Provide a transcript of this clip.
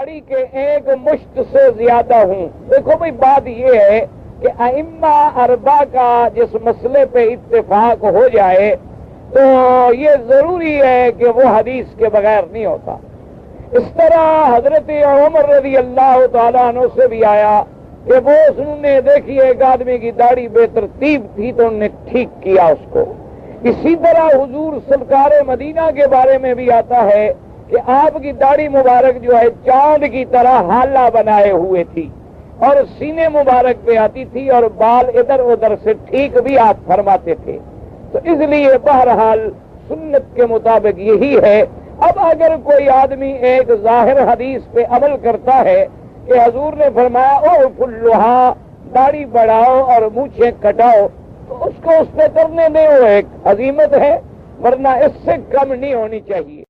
दाढ़ी के एक मुश्त से ज्यादा हूँ। देखो भाई, बात ये है कि अइम्मा अरबा का जिस मसले पे इत्तेफाक हो जाए तो ये जरूरी है कि वो हदीस के बगैर नहीं होता। इस तरह हजरत उमर रज़ी अल्लाह तआला अन्हु से भी आया कि वो उन्होंने देखी एक आदमी की दाढ़ी बेतरतीब थी तो उन्होंने ठीक किया उसको। इसी तरह हुजूर सरकार मदीना के बारे में भी आता है कि आपकी दाढ़ी मुबारक जो है चांद की तरह हाला बनाए हुए थी और सीने मुबारक पे आती थी और बाल इधर उधर से ठीक भी आप फरमाते थे। तो इसलिए बहरहाल सुन्नत के मुताबिक यही है। अब अगर कोई आदमी एक जाहिर हदीस पे अमल करता है कि हजूर ने फरमाया ओ फुल्लुहा, दाढ़ी बढ़ाओ और मूछें कटाओ, तो उसको उसने करने दे, वो एक अजीमत है, वरना इससे कम नहीं होनी चाहिए।